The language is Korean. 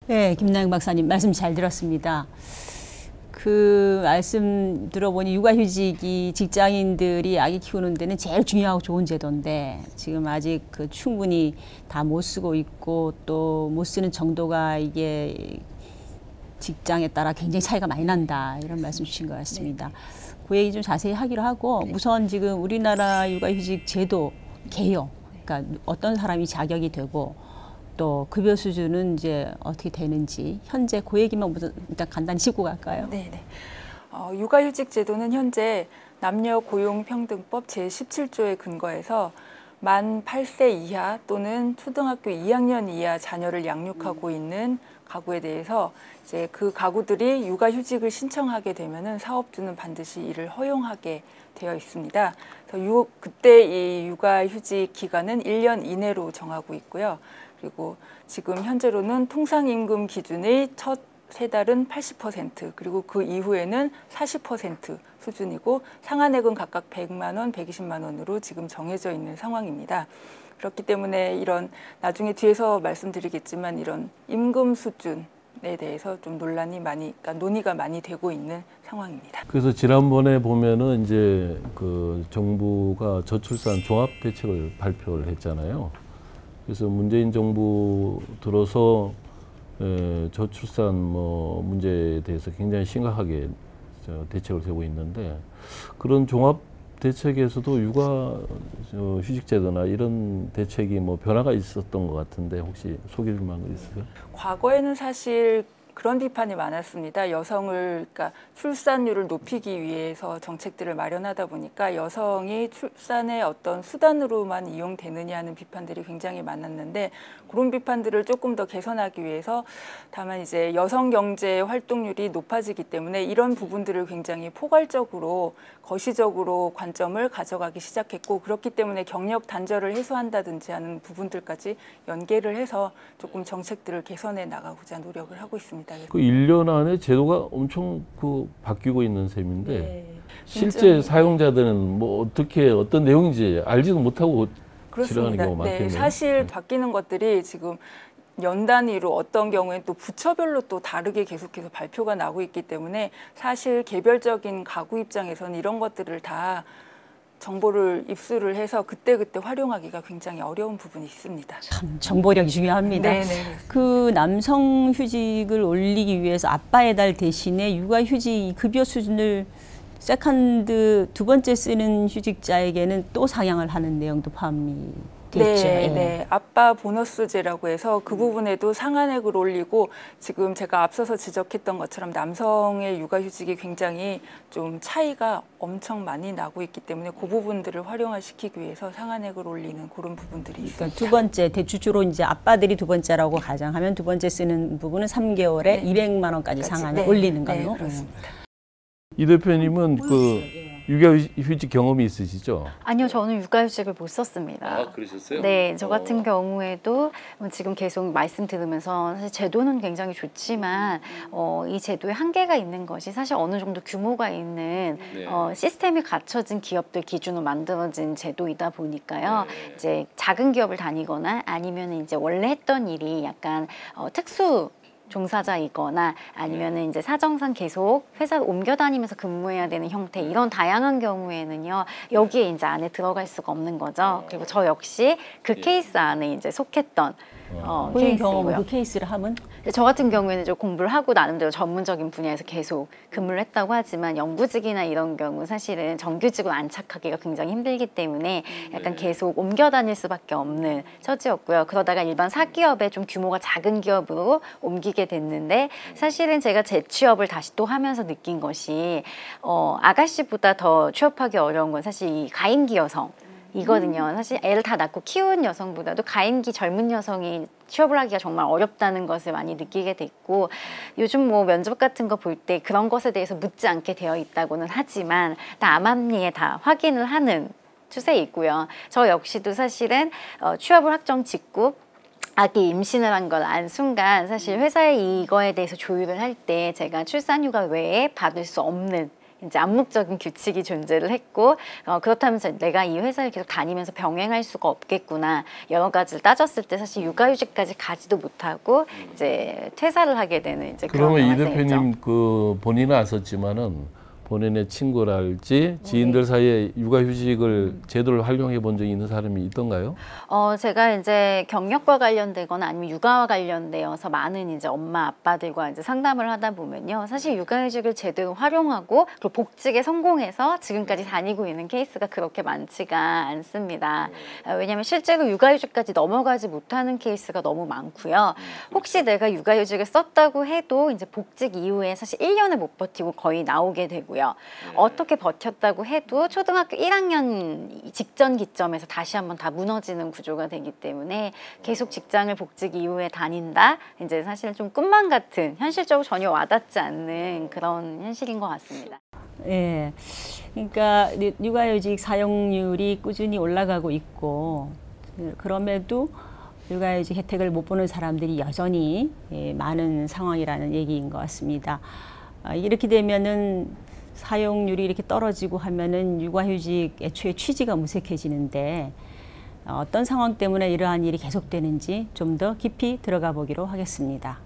네, 김나영 박사님 말씀 잘 들었습니다. 그 말씀 들어보니 육아휴직이 직장인들이 아기 키우는 데는 제일 중요하고 좋은 제도인데 지금 아직 그 충분히 다 못 쓰고 있고 또 못 쓰는 정도가 이게 직장에 따라 굉장히 차이가 많이 난다 이런 말씀 주신 것 같습니다. 그 얘기 좀 자세히 하기로 하고 우선 지금 우리나라 육아휴직 제도 개요. 그러니까 어떤 사람이 자격이 되고 또 급여 수준은 이제 어떻게 되는지 현재 그 얘기만 일단 간단히 짚고 갈까요? 네네. 육아휴직 제도는 현재 남녀고용평등법 제17조에 근거해서 만 8세 이하 또는 초등학교 2학년 이하 자녀를 양육하고 있는 가구에 대해서 이제 그 가구들이 육아휴직을 신청하게 되면은 사업주는 반드시 이를 허용하게 되어 있습니다. 그래서 그때 이 육아휴직 기간은 1년 이내로 정하고 있고요. 그리고 지금 현재로는 통상임금 기준의 첫 3달은 80% 그리고 그 이후에는 40% 수준이고 상한액은 각각 100만 원, 120만 원으로 지금 정해져 있는 상황입니다. 그렇기 때문에 이런 나중에 뒤에서 말씀드리겠지만 이런 임금 수준에 대해서 좀 그러니까 논의가 많이 되고 있는 상황입니다. 그래서 지난번에 보면은 이제 그 정부가 저출산 종합 대책을 발표를 했잖아요. 그래서 문재인 정부 들어서 저출산 문제에 대해서 굉장히 심각하게 대책을 세우고 있는데 그런 종합 대책에서도 육아 휴직 제도나 이런 대책이 변화가 있었던 것 같은데 혹시 소개해 줄 만한 거 있어요? 과거에는 사실 그런 비판이 많았습니다. 그러니까 출산율을 높이기 위해서 정책들을 마련하다 보니까 여성이 출산의 어떤 수단으로만 이용되느냐 하는 비판들이 굉장히 많았는데 그런 비판들을 조금 더 개선하기 위해서 다만 이제 여성 경제 활동률이 높아지기 때문에 이런 부분들을 굉장히 포괄적으로 거시적으로 관점을 가져가기 시작했고 그렇기 때문에 경력 단절을 해소한다든지 하는 부분들까지 연계를 해서 조금 정책들을 개선해 나가고자 노력을 하고 있습니다. 그 1년 안에 제도가 엄청 바뀌고 있는 셈인데 네, 실제 사용자들은 어떻게 어떤 내용인지 알지도 못하고 그렇습니다. 지나가는 경우가 많겠네요. 사실 바뀌는 것들이 지금 연 단위로 어떤 경우에는 또 부처별로 또 다르게 계속해서 발표가 나고 있기 때문에 사실 개별적인 가구 입장에서는 이런 것들을 다 정보를 입수를 해서 그때그때 활용하기가 굉장히 어려운 부분이 있습니다. 참 정보력이 중요합니다. 그 남성 휴직을 올리기 위해서 아빠의 달 대신에 육아휴직 급여 수준을 세컨드 두 번째 쓰는 휴직자에게는 또 상향을 하는 내용도 포함이 됐죠. 네. 아빠 보너스제라고 해서 그 부분에도 상한액을 올리고 지금 제가 앞서서 지적했던 것처럼 남성의 육아휴직이 굉장히 좀 차이가 엄청 많이 나고 있기 때문에 그 부분들을 활용화시키기 위해서 상한액을 올리는 그런 부분들이 있습니다. 그러니까 두 번째 대주주로 이제 아빠들이 두 번째라고 가정하면 두 번째 쓰는 부분은 3개월에 200만 원까지 상한을 올리는 걸로. 그렇습니다. 이 대표님은 육아휴직 경험이 있으시죠? 아니요, 저는 육아휴직을 못 썼습니다. 아, 그러셨어요? 네, 저 같은 경우에도 지금 계속 말씀 들으면서 사실 제도는 굉장히 좋지만 이 제도에 한계가 있는 것이 사실 어느 정도 규모가 있는 시스템이 갖춰진 기업들 기준으로 만들어진 제도이다 보니까요. 이제 작은 기업을 다니거나 아니면 이제 원래 했던 일이 약간 특수 종사자이거나 아니면은 이제 사정상 계속 회사를 옮겨 다니면서 근무해야 되는 형태 이런 다양한 경우에는요 여기에 이제 안에 들어갈 수가 없는 거죠. 그리고 저 역시 그 케이스 안에 이제 속했던 케이스고요. 그 케이스를 하면 저 같은 경우에는 좀 공부를 하고 나름대로 전문적인 분야에서 계속 근무를 했다고 하지만 영구직이나 이런 경우 사실은 정규직으로 안착하기가 굉장히 힘들기 때문에 약간 계속 옮겨 다닐 수밖에 없는 처지였고요. 그러다가 일반 사기업에 좀 규모가 작은 기업으로 옮기게 됐는데 사실은 제가 재취업을 다시 또 하면서 느낀 것이 아가씨보다 더 취업하기 어려운 건 사실 이 가임기 여성 이거든요. 사실 애를 다 낳고 키운 여성보다도 가임기 젊은 여성이 취업을 하기가 정말 어렵다는 것을 많이 느끼게 됐고 요즘 면접 같은 거 볼 때 그런 것에 대해서 묻지 않게 되어 있다고는 하지만 다 암암리에 다 확인을 하는 추세에 있고요. 저 역시도 사실은 취업을 확정 직후 아기 임신을 한 걸 안 순간 사실 회사에 이거에 대해서 조율을 할 때 제가 출산휴가 외에 받을 수 없는 이제 암묵적인 규칙이 존재를 했고 그렇다면 내가 이 회사를 계속 다니면서 병행할 수가 없겠구나 여러 가지를 따졌을 때 사실 육아휴직까지 가지도 못하고 이제 퇴사를 하게 되는 이제 그런 그러면 이 상황이죠. 대표님 그 본인은 안 썼지만은 본인의 친구랄지 지인들 사이에 육아휴직을 제도를 활용해 본 적이 있는 사람이 있던가요? 제가 이제 경력과 관련되거나 아니면 육아와 관련되어서 많은 이제 엄마 아빠들과 이제 상담을 하다 보면요. 사실 육아휴직을 제대로 활용하고 그리고 복직에 성공해서 지금까지 다니고 있는 케이스가 그렇게 많지가 않습니다. 왜냐하면 실제로 육아휴직까지 넘어가지 못하는 케이스가 너무 많고요. 혹시 내가 육아휴직을 썼다고 해도 이제 복직 이후에 사실 1년을 못 버티고 거의 나오게 되고요. 어떻게 버텼다고 해도 초등학교 1학년 직전 기점에서 다시 한번 다 무너지는 구조가 되기 때문에 계속 직장을 복직 이후에 다닌다. 이제 사실 좀 꿈만 같은 현실적으로 전혀 와닿지 않는 그런 현실인 것 같습니다. 예, 그러니까 육아휴직 사용률이 꾸준히 올라가고 있고 그럼에도 육아휴직 혜택을 못 보는 사람들이 여전히 많은 상황이라는 얘기인 것 같습니다. 이렇게 되면은 사용률이 이렇게 떨어지고 하면은 육아휴직 애초에 취지가 무색해지는데 어떤 상황 때문에 이러한 일이 계속되는지 좀 더 깊이 들어가 보기로 하겠습니다.